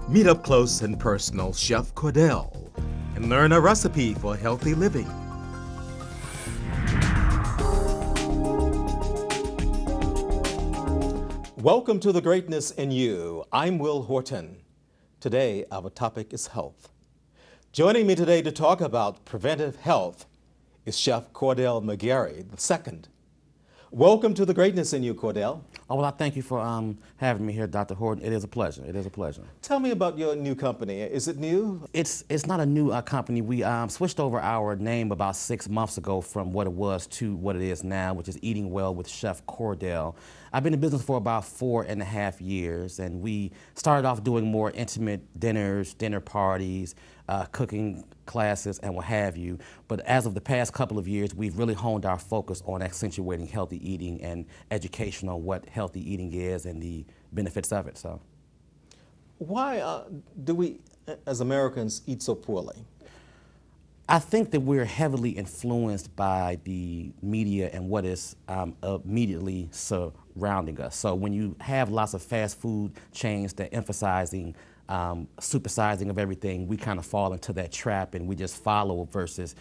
Meet up close and personal Chef Cordell and learn a recipe for healthy living. Welcome to The Greatness in You. I'm Will Horton. Today, our topic is health. Joining me today to talk about preventive health is Chef Cordell McGary II. Welcome to The Greatness in You, Cordell. Oh, well, I thank you for having me here, Dr. Horton. It is a pleasure. It is a pleasure. Tell me about your new company. Is it new? It's not a new company. We switched over our name about 6 months ago from what it was to what it is now, which is Eating Well with Chef Cordell. I've been in business for about 4.5 years, and we started off doing more intimate dinners, dinner parties, cooking classes, and what have you. But as of the past couple of years, we've really honed our focus on accentuating healthy eating and education on what healthy eating is and the benefits of it. So, why do we, as Americans, eat so poorly? I think that we're heavily influenced by the media and what is immediately surrounding us. So when you have lots of fast food chains that emphasizing supersizing of everything, we kind of fall into that trap and we just follow versus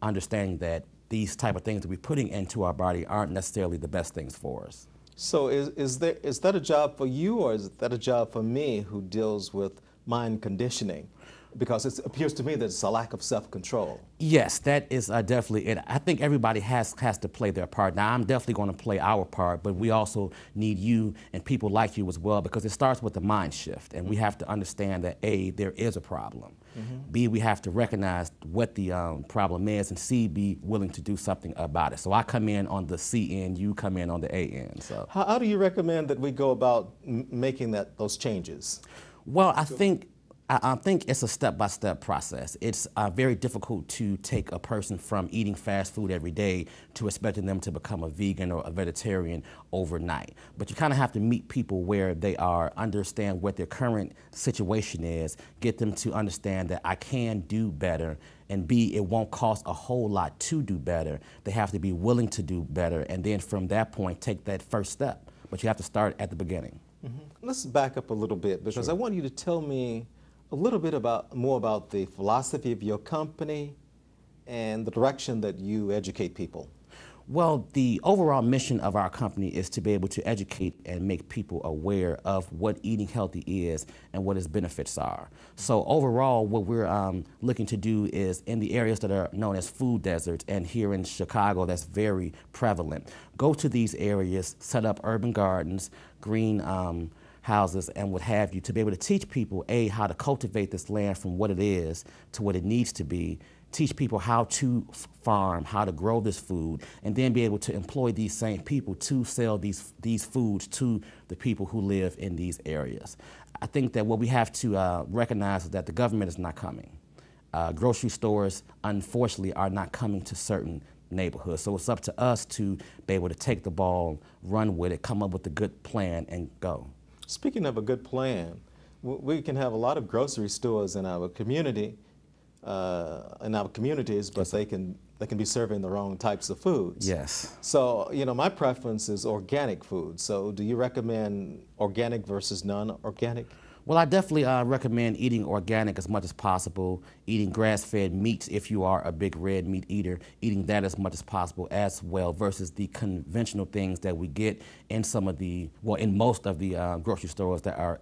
understanding that these type of things that we're putting into our body aren't necessarily the best things for us. So is that a job for you, or is that a job for me who deals with mind conditioning? Because it appears to me that it's a lack of self-control. Yes, that is definitely it. I think everybody has to play their part. Now, I'm definitely going to play our part, but we also need you and people like you as well, because it starts with the mind shift, and we have to understand that A, there is a problem. B, we have to recognize what the problem is, and C, be willing to do something about it. So I come in on the C end, you come in on the A end. So how do you recommend that we go about making those changes? Well, I think it's a step-by-step process. It's very difficult to take a person from eating fast food every day to expecting them to become a vegan or a vegetarian overnight. But you kind of have to meet people where they are, understand what their current situation is, get them to understand that I can do better, and B, it won't cost a whole lot to do better. They have to be willing to do better, and then from that point, take that first step. But you have to start at the beginning. Let's back up a little bit, because Sure. I want you to tell me a little bit more about the philosophy of your company and the direction that you educate people. Well, the overall mission of our company is to be able to educate and make people aware of what eating healthy is and what its benefits are. So overall, what we're looking to do is, in the areas that are known as food deserts, and here in Chicago that's very prevalent, go to these areas, set up urban gardens, green houses and what have you, to be able to teach people, A, how to cultivate this land from what it is to what it needs to be, teach people how to farm, how to grow this food, and then be able to employ these same people to sell these foods to the people who live in these areas. I think that what we have to recognize is that the government is not coming. Grocery stores, unfortunately, are not coming to certain neighborhoods. So it's up to us to be able to take the ball, run with it, come up with a good plan, and go. Speaking of a good plan, we can have a lot of grocery stores in our community, but they can be serving the wrong types of foods. Yes. So, you know, my preference is organic food. So do you recommend organic versus non-organic? Well, I definitely recommend eating organic as much as possible, eating grass-fed meats if you are a big red meat eater, eating that as much as possible as well, versus the conventional things that we get in some of the, well, in most of the grocery stores that are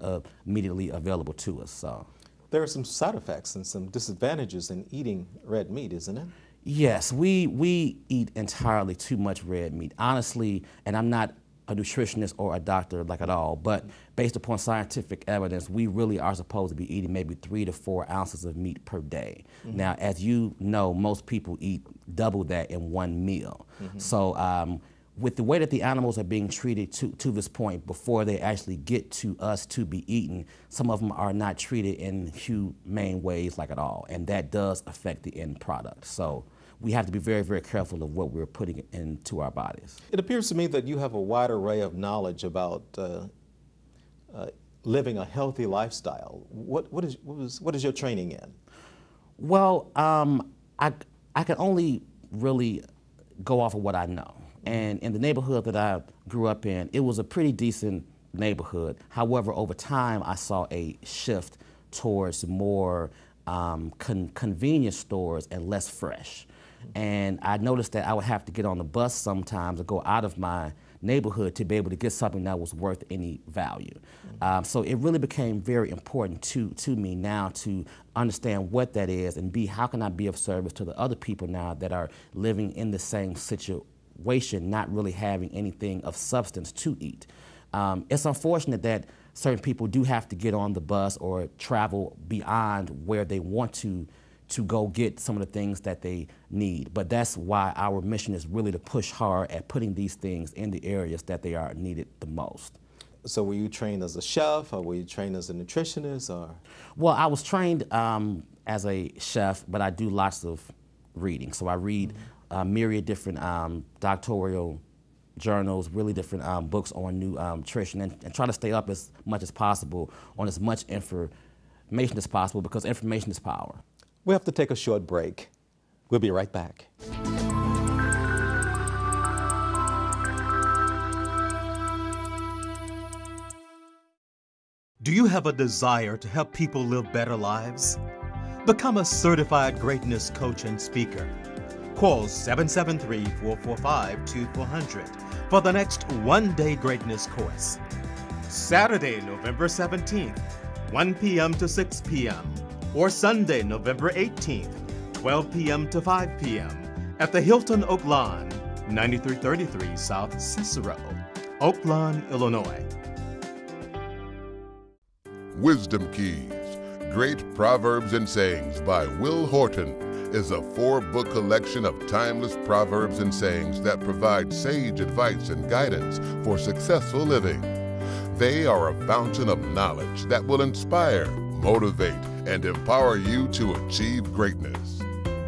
immediately available to us. So there are some side effects and some disadvantages in eating red meat, isn't it? Yes, we eat entirely too much red meat. Honestly, and I'm not a nutritionist or a doctor like at all, but based upon scientific evidence, we really are supposed to be eating maybe 3 to 4 ounces of meat per day. Now, as you know, most people eat double that in one meal. So with the way that the animals are being treated to this point before they actually get to us to be eaten, some of them are not treated in humane ways like at all, and that does affect the end product. So we have to be very, very careful of what we're putting into our bodies. It appears to me that you have a wide array of knowledge about living a healthy lifestyle. What is your training in? Well, I can only really go off of what I know. And in the neighborhood that I grew up in, it was a pretty decent neighborhood. However, over time, I saw a shift towards more convenience stores and less fresh. And I noticed that I would have to get on the bus sometimes or go out of my neighborhood to be able to get something that was worth any value. So it really became very important to me now to understand what that is, and B, how can I be of service to the other people now that are living in the same situation, not really having anything of substance to eat. It's unfortunate that certain people do have to get on the bus or travel beyond where they want to go get some of the things that they need. But that's why our mission is really to push hard at putting these things in the areas that they are needed the most. So were you trained as a chef, or were you trained as a nutritionist, or? Well, I was trained as a chef, but I do lots of reading. So I read myriad different doctoral journals, really different books on nutrition, and try to stay up as much as possible on as much information as possible, because information is power. We have to take a short break. We'll be right back. Do you have a desire to help people live better lives? Become a certified greatness coach and speaker. Call 773-445-2400 for the next one-day greatness course. Saturday, November 17th, 1 p.m. to 6 p.m. or Sunday, November 18th, 12 p.m. to 5 p.m. at the Hilton Oak Lawn, 9333 South Cicero, Oak Lawn, Illinois. Wisdom Keys, Great Proverbs and Sayings by Will Horton is a 4-book collection of timeless proverbs and sayings that provide sage advice and guidance for successful living. They are a fountain of knowledge that will inspire, motivate, and empower you to achieve greatness.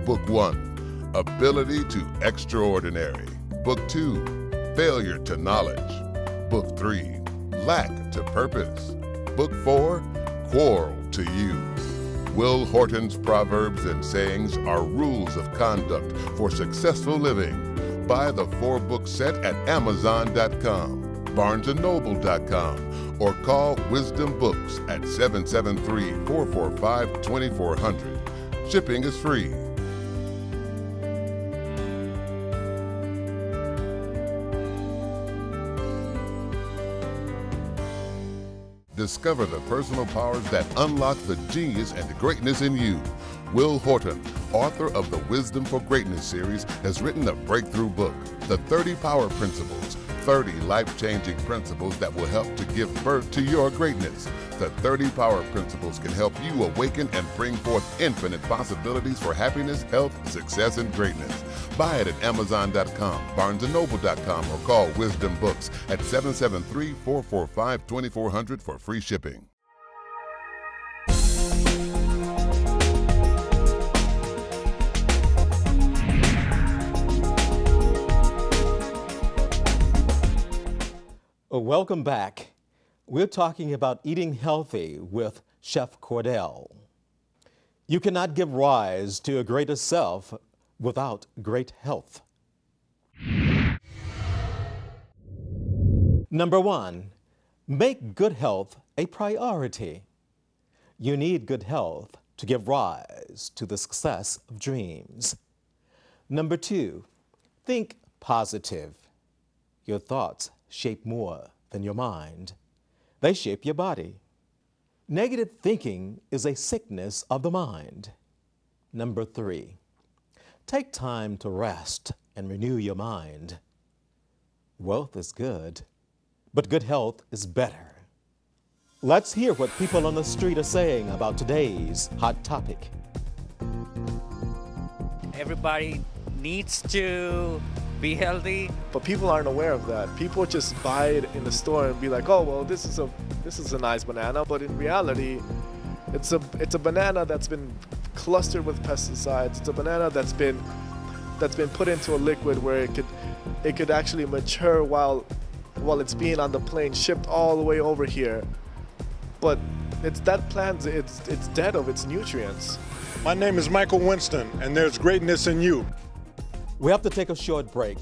Book 1, Ability to Extraordinary. Book 2, Failure to Knowledge. Book 3, Lack to Purpose. Book 4, Quarrel to You. Will Horton's Proverbs and Sayings are rules of conduct for successful living. Buy the 4-book set at Amazon.com, BarnesandNoble.com, or call Wisdom Books at 773-445-2400. Shipping is free. Discover the personal powers that unlock the genius and greatness in you. Will Horton, author of the Wisdom for Greatness series, has written a breakthrough book, The 30 Power Principles, 30 life-changing principles that will help to give birth to your greatness. The 30 Power Principles can help you awaken and bring forth infinite possibilities for happiness, health, success, and greatness. Buy it at Amazon.com, BarnesandNoble.com, or call Wisdom Books at 773-445-2400 for free shipping. Welcome back. We're talking about eating healthy with Chef Cordell. You cannot give rise to a greater self without great health. Number 1, make good health a priority. You need good health to give rise to the success of dreams. Number 2, think positive. Your thoughts shape more than your mind. They shape your body. Negative thinking is a sickness of the mind. Number 3, take time to rest and renew your mind. Wealth is good, but good health is better. Let's hear what people on the street are saying about today's hot topic. Everybody needs to be healthy, but people aren't aware of that. People just buy it in the store and be like, oh well, this is a nice banana, but in reality it's a banana that's been clustered with pesticides. It's a banana that's been put into a liquid where it could actually mature while it's being on the plane shipped all the way over here. But it's dead of its nutrients. My name is Michael Winston, and there's greatness in you. We have to take a short break.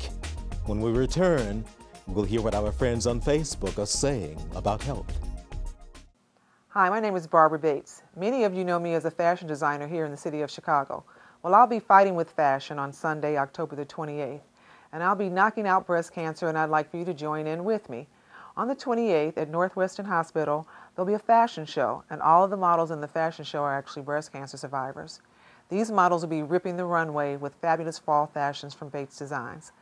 When we return, we'll hear what our friends on Facebook are saying about health. Hi, my name is Barbara Bates. Many of you know me as a fashion designer here in the city of Chicago. Well, I'll be fighting with fashion on Sunday, October the 28th, and I'll be knocking out breast cancer, and I'd like for you to join in with me. On the 28th at Northwestern Hospital, there'll be a fashion show, and all of the models in the fashion show are actually breast cancer survivors. These models will be ripping the runway with fabulous fall fashions from Bates Designs.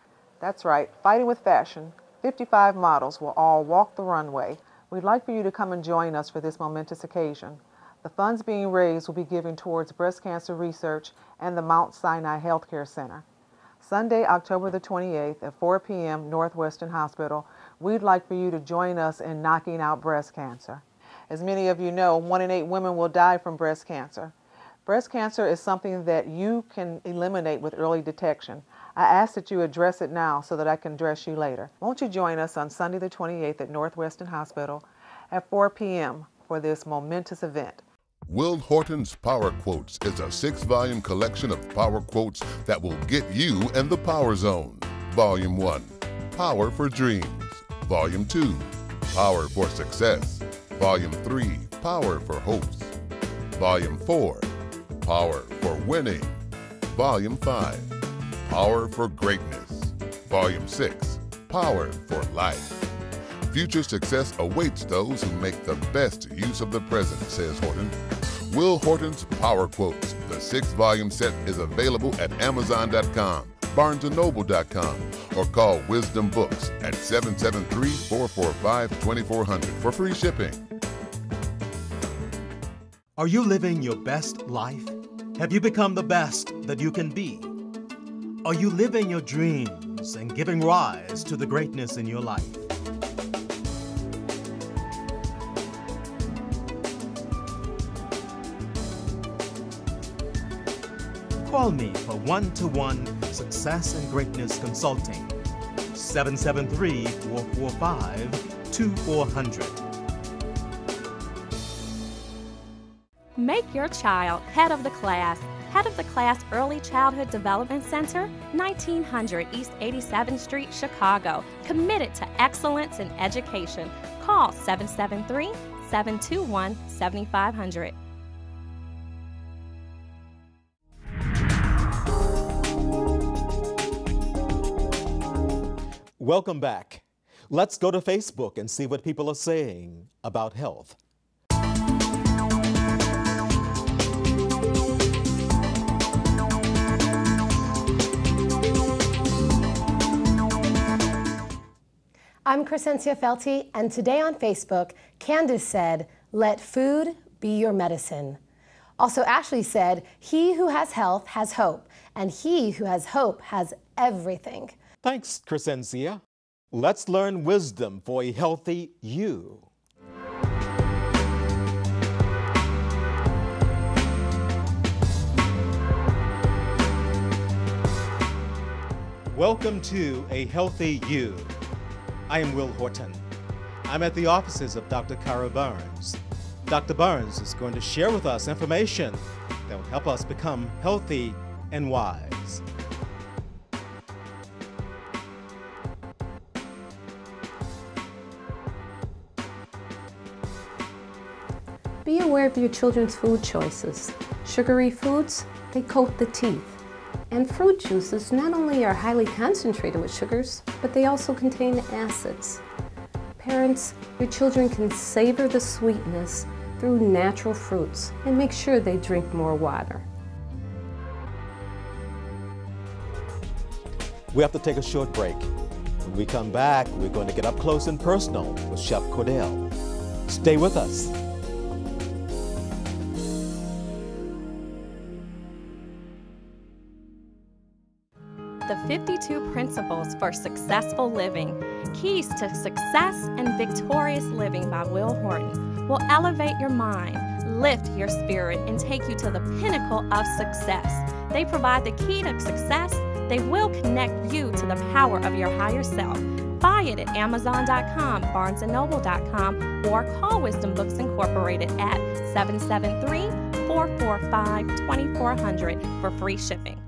That's right, fighting with fashion. 55 models will all walk the runway. We'd like for you to come and join us for this momentous occasion. The funds being raised will be given towards breast cancer research and the Mount Sinai Healthcare Center. Sunday, October the 28th at 4 p.m. Northwestern Hospital, we'd like for you to join us in knocking out breast cancer. As many of you know, 1 in 8 women will die from breast cancer. Breast cancer is something that you can eliminate with early detection. I ask that you address it now so that I can address you later. Won't you join us on Sunday the 28th at Northwestern Hospital at 4 p.m. for this momentous event? Will Horton's Power Quotes is a 6-volume collection of power quotes that will get you in the power zone. Volume 1, Power for Dreams. Volume 2, Power for Success. Volume 3, Power for Hopes. Volume 4, Power for Winning. Volume 5, Power for Greatness. Volume 6, Power for Life. Future success awaits those who make the best use of the present, says Horton. Will Horton's Power Quotes, the 6-volume set, is available at Amazon.com, BarnesandNoble.com, or call Wisdom Books at 773-445-2400 for free shipping. Are you living your best life? Have you become the best that you can be? Are you living your dreams and giving rise to the greatness in your life? Call me for one-to-one success and greatness consulting. 773-445-2400. Make your child head of the class. Head of the Class Early Childhood Development Center, 1900 East 87th Street, Chicago. Committed to excellence in education. Call 773-721-7500. Welcome back. Let's go to Facebook and see what people are saying about health. I'm Crescencia Felty, and today on Facebook, Candace said, "Let food be your medicine." Also, Ashley said, "He who has health has hope, and he who has hope has everything." Thanks, Crescencia. Let's learn wisdom for a healthy you. Welcome to A Healthy You. I am Will Horton. I'm at the offices of Dr. Cara Burns. Dr. Burns is going to share with us information that will help us become healthy and wise. Be aware of your children's food choices. Sugary foods, they coat the teeth. And fruit juices not only are highly concentrated with sugars, but they also contain acids. Parents, your children can savor the sweetness through natural fruits and make sure they drink more water. We have to take a short break. When we come back, we're going to get up close and personal with Chef Cordell. Stay with us. The 52 Principles for Successful Living, Keys to Success and Victorious Living by Will Horton will elevate your mind, lift your spirit, and take you to the pinnacle of success. They provide the key to success. They will connect you to the power of your higher self. Buy it at Amazon.com, BarnesandNoble.com, or call Wisdom Books Incorporated at 773-445-2400 for free shipping.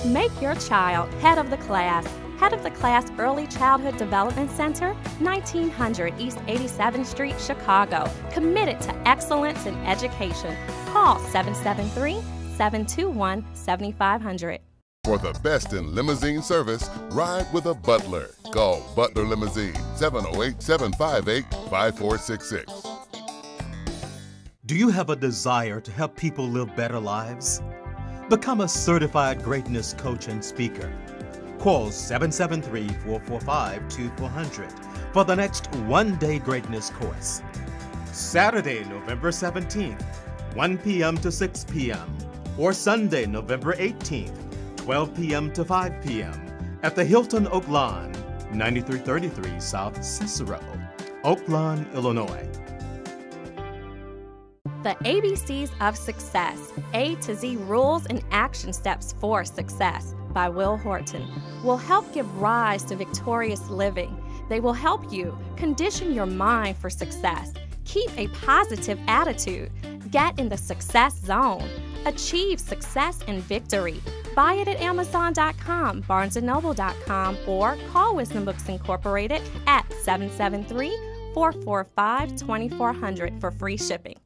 Make your child head of the class. head of the class Early Childhood Development Center, 1900 East 87th Street, Chicago, committed to excellence in education. Call 773-721-7500. For the best in limousine service, ride with a Butler. Call Butler Limousine, 708-758-5466. Do you have a desire to help people live better lives? Become a certified greatness coach and speaker. Call 773-445-2400 for the next one-day greatness course. Saturday, November 17th, 1 p.m. to 6 p.m. or Sunday, November 18th, 12 p.m. to 5 p.m. at the Hilton Oak Lawn, 9333 South Cicero, Oak Lawn, Illinois. The ABCs of Success, A to Z Rules and Action Steps for Success by Will Horton will help give rise to victorious living. They will help you condition your mind for success, keep a positive attitude, get in the success zone, achieve success and victory. Buy it at Amazon.com, BarnesandNoble.com, or call Wisdom Books Incorporated at 773-445-2400 for free shipping.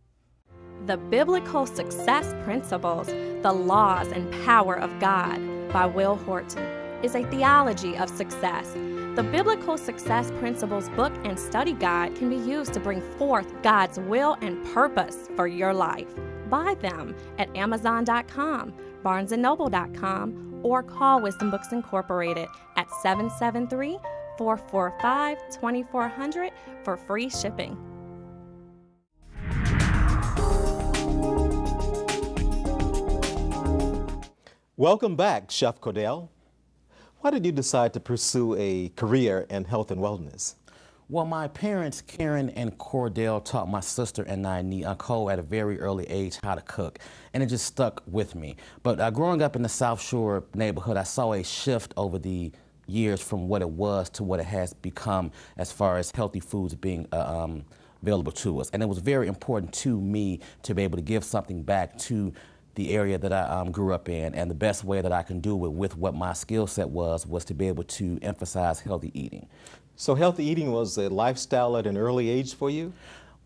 The Biblical Success Principles, The Laws and Power of God by Will Horton is a theology of success. The Biblical Success Principles book and study guide can be used to bring forth God's will and purpose for your life. Buy them at Amazon.com, BarnesandNoble.com, or call Wisdom Books Incorporated at 773-445-2400 for free shipping. Welcome back, Chef Cordell. Why did you decide to pursue a career in health and wellness? Well, my parents, Karen and Cordell, taught my sister and I, Nicole, at a very early age how to cook, and it just stuck with me. But growing up in the South Shore neighborhood, I saw a shift over the years from what it was to what it has become as far as healthy foods being available to us. And it was very important to me to be able to give something back to the area that I grew up in, and the best way that I can do it with what my skill set was to be able to emphasize healthy eating. So healthy eating was a lifestyle at an early age for you?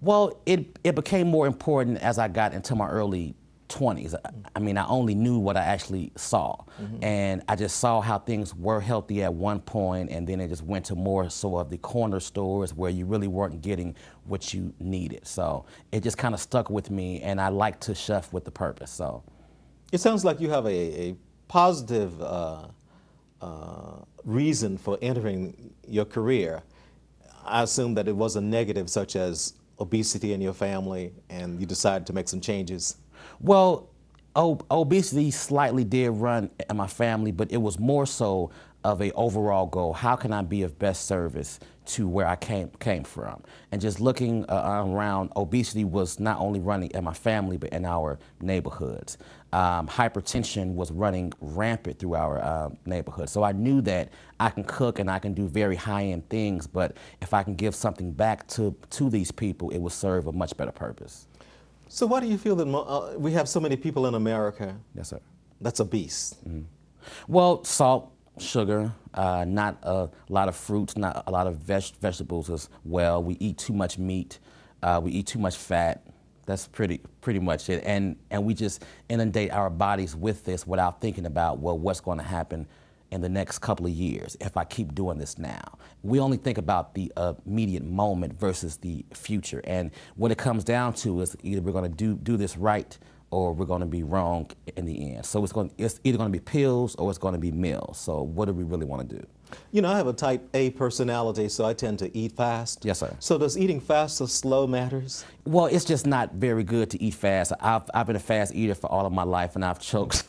Well, it became more important as I got into my early 20s. I mean, I only knew what I actually saw. And I just saw how things were healthy at one point, and then it just went to more so of the corner stores where you really weren't getting what you needed. So it just kind of stuck with me, and I like to chef with the purpose. So it sounds like you have a positive reason for entering your career. I assume that it wasn't negative, such as obesity in your family, and you decided to make some changes. Well, obesity slightly did run in my family, but it was more so of a overall goal. How can I be of best service to where I came from? And just looking around, obesity was not only running in my family, but in our neighborhoods. Hypertension was running rampant through our neighborhood. So I knew that I can cook and I can do very high-end things, but if I can give something back to these people, it will serve a much better purpose. So why do you feel that we have so many people in America that's obese? Well, salt, sugar, not a lot of fruits, not a lot of vegetables as well. We eat too much meat, we eat too much fat. That's pretty much it. And we just inundate our bodies with this without thinking about, well, what's going to happen in the next couple of years if I keep doing this now. We only think about the immediate moment versus the future. And what it comes down to is either we're going to do this right or we're going to be wrong in the end. So it's either going to be pills or it's going to be meals. So what do we really want to do? You know, I have a type A personality, so I tend to eat fast. Yes, sir. So does eating fast or slow matters? Well, it's just not very good to eat fast. I've been a fast eater for all of my life, and I've choked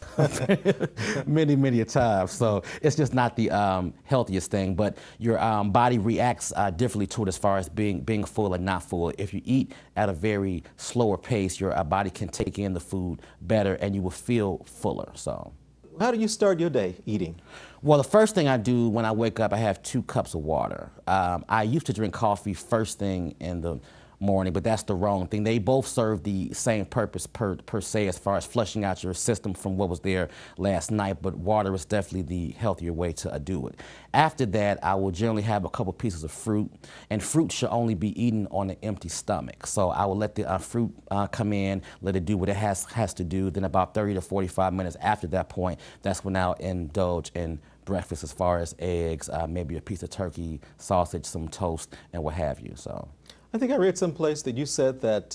many a times. So it's just not the healthiest thing. But your body reacts differently to it as far as being full and not full. If you eat at a very slower pace, your body can take in the food better, and you will feel fuller. So. How do you start your day eating? Well, the first thing I do when I wake up, I have 2 cups of water. I used to drink coffee first thing in the morning, but that's the wrong thing. They both serve the same purpose per se as far as flushing out your system from what was there last night, but water is definitely the healthier way to do it. After that, I will generally have a couple pieces of fruit, and fruit should only be eaten on an empty stomach. So I will let the fruit come in, let it do what it has to do. Then about 30 to 45 minutes after that point, that's when I'll indulge in breakfast as far as eggs, maybe a piece of turkey, sausage, some toast, and what have you. So I think I read someplace that you said that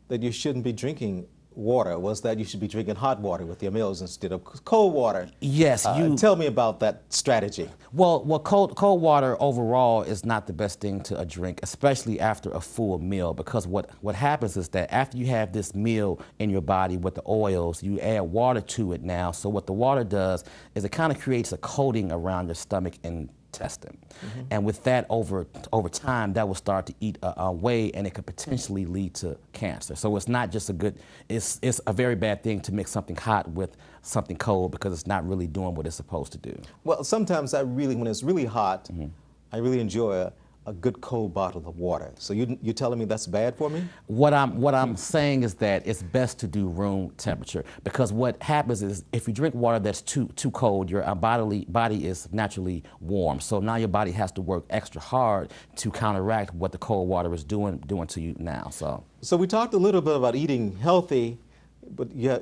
that you shouldn't be drinking water. Was that you should be drinking hot water with your meals instead of cold water? Yes. Tell me about that strategy. Well, cold water overall is not the best thing to drink, especially after a full meal, because what happens is that after you have this meal in your body with the oils, you add water to it now. So what the water does is it kind of creates a coating around your stomach and intestine. And with that, over time, that will start to eat away, and it could potentially lead to cancer. So it's not just a good, it's a very bad thing to mix something hot with something cold, because it's not really doing what it's supposed to do. Well, sometimes when it's really hot, I really enjoy a good cold bottle of water. So you're telling me that's bad for me? What I'm saying is that it's best to do room temperature, because what happens is if you drink water that's too cold, your body is naturally warm. So now your body has to work extra hard to counteract what the cold water is doing to you now. So we talked a little bit about eating healthy, but yeah.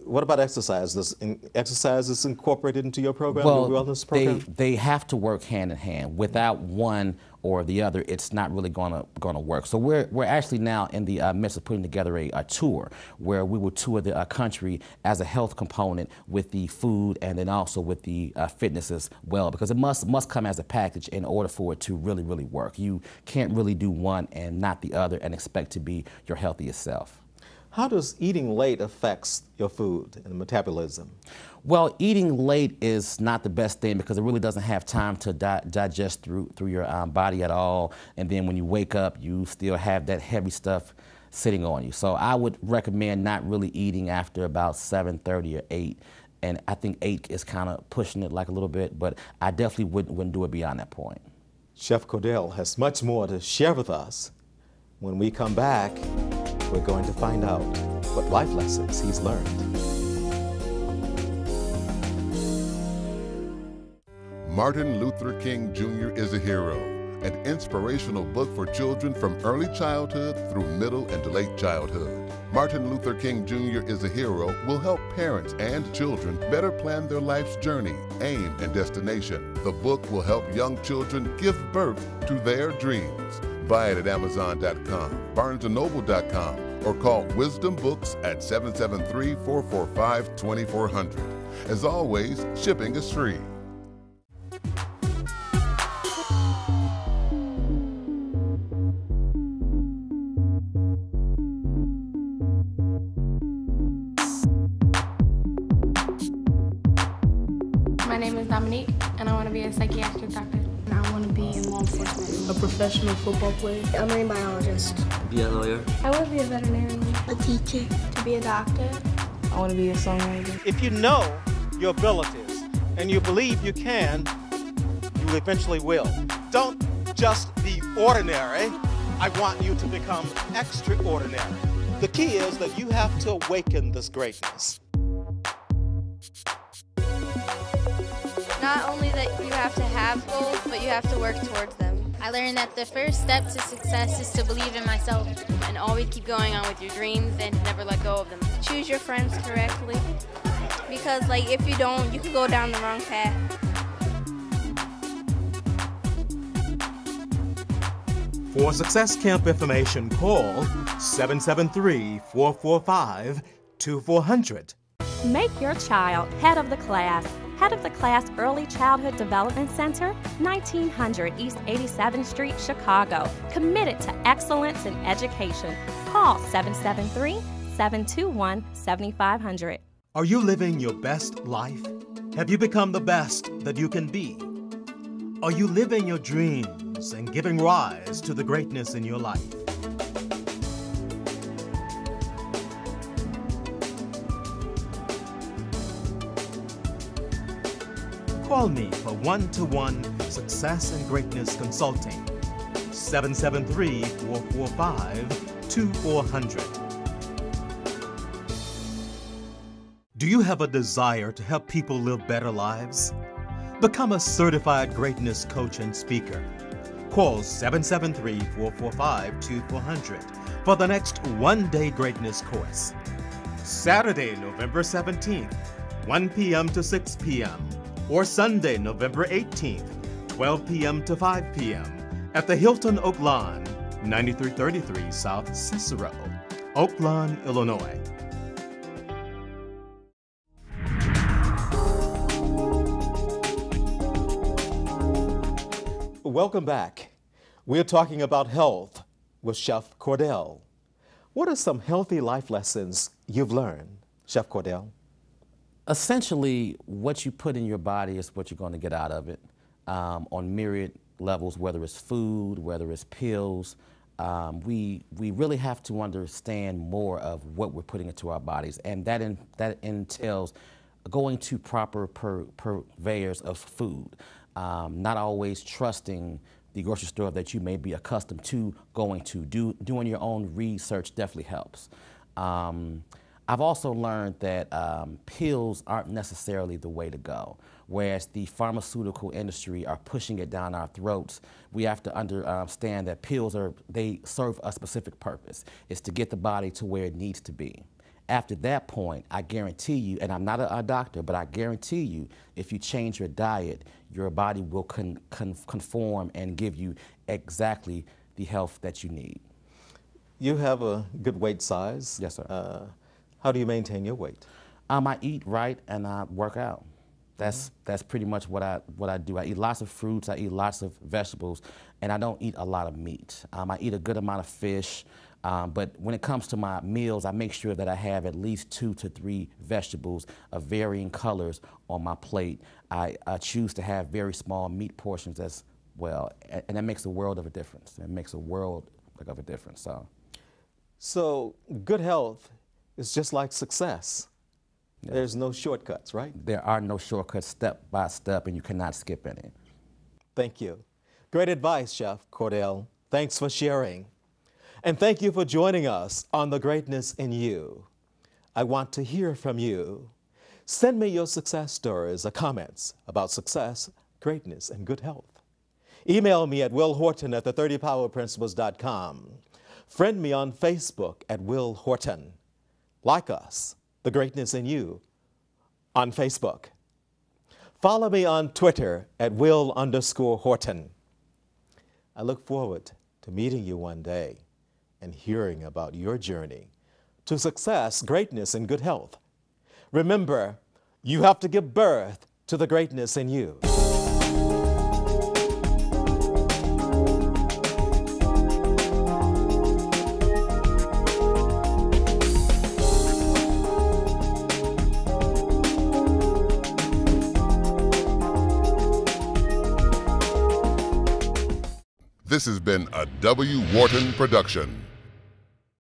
What about exercise? Does exercise is incorporated into your program, your wellness program? They have to work hand in hand. Without one or the other, it's not really gonna work. So we're actually now in the midst of putting together a tour where we will tour the country as a health component with the food and then also with the fitness as well, because it must come as a package in order for it to really work. You can't really do one and not the other and expect to be your healthiest self. How does eating late affect your food and metabolism? Well, eating late is not the best thing, because it really doesn't have time to digest through your body at all. And then when you wake up, you still have that heavy stuff sitting on you. So I would recommend not really eating after about 7:30 or 8. And I think 8 is kind of pushing it like a little bit, but I definitely wouldn't do it beyond that point. Chef Cordell has much more to share with us. When we come back, we're going to find out what life lessons he's learned. Martin Luther King Jr. is a hero, an inspirational book for children from early childhood through middle and late childhood. Martin Luther King Jr. is a hero will help parents and children better plan their life's journey, aim, and destination. The book will help young children give birth to their dreams. Buy it at Amazon.com, BarnesandNoble.com, or call Wisdom Books at 773-445-2400. As always, shipping is free. My name is Dominique, and I want to be a psychiatric doctor. I want to be in law enforcement. A professional football player. A marine biologist. Be a lawyer. I want to be a veterinarian. A teacher. To be a doctor. I want to be a songwriter. If you know your abilities and you believe you can, you eventually will. Don't just be ordinary. I want you to become extraordinary. The key is that you have to awaken this greatness. Not only that you have to have goals, but you have to work towards them. I learned that the first step to success is to believe in myself and always keep going on with your dreams and never let go of them. Choose your friends correctly, because if you don't, you can go down the wrong path. For Success Camp information, call 773-445-2400. Make your child head of the class. Head of the Class Early Childhood Development Center, 1900 East 87th Street, Chicago. Committed to excellence in education. Call 773-721-7500. Are you living your best life? Have you become the best that you can be? Are you living your dreams and giving rise to the greatness in your life? Call me for one-to-one success and greatness consulting. 773-445-2400. Do you have a desire to help people live better lives? Become a certified greatness coach and speaker. Call 773-445-2400 for the next one-day greatness course. Saturday, November 17th, 1 p.m. to 6 p.m. or Sunday, November 18th, 12 p.m. to 5 p.m. at the Hilton Oak Lawn, 9333 South Cicero, Oak Lawn, Illinois. Welcome back. We're talking about health with Chef Cordell. What are some healthy life lessons you've learned, Chef Cordell? Essentially, what you put in your body is what you're going to get out of it on myriad levels, whether it's food, whether it's pills. We really have to understand more of what we're putting into our bodies, and that entails going to proper purveyors of food. Not always trusting the grocery store that you may be accustomed to going to. Doing your own research definitely helps. I've also learned that pills aren't necessarily the way to go. Whereas the pharmaceutical industry are pushing it down our throats, we have to understand that pills they serve a specific purpose. It's to get the body to where it needs to be. After that point, I guarantee you, and I'm not a doctor, but I guarantee you, if you change your diet, your body will conform and give you exactly the health that you need. You have a good weight size. Yes, sir. How do you maintain your weight? I eat right and I work out. That's pretty much what I do. I eat lots of fruits, I eat lots of vegetables, and I don't eat a lot of meat. I eat a good amount of fish. But when it comes to my meals, I make sure that I have at least 2 to 3 vegetables of varying colors on my plate. I choose to have very small meat portions as well, and that makes a world of a difference. It makes a world of a difference. So good health is just like success. Yeah. There's no shortcuts, right? There are no shortcuts, step by step, and you cannot skip any. Thank you. Great advice, Chef Cordell. Thanks for sharing. And thank you for joining us on The Greatness in You. I want to hear from you. Send me your success stories or comments about success, greatness, and good health. Email me at willhorton@the30powerprinciples.com. Friend me on Facebook at Will Horton. Like us, The Greatness in You, on Facebook. Follow me on Twitter at Will_Horton. I look forward to meeting you one day and hearing about your journey to success, greatness, and good health. Remember, you have to give birth to the greatness in you. This has been a W. Wharton production.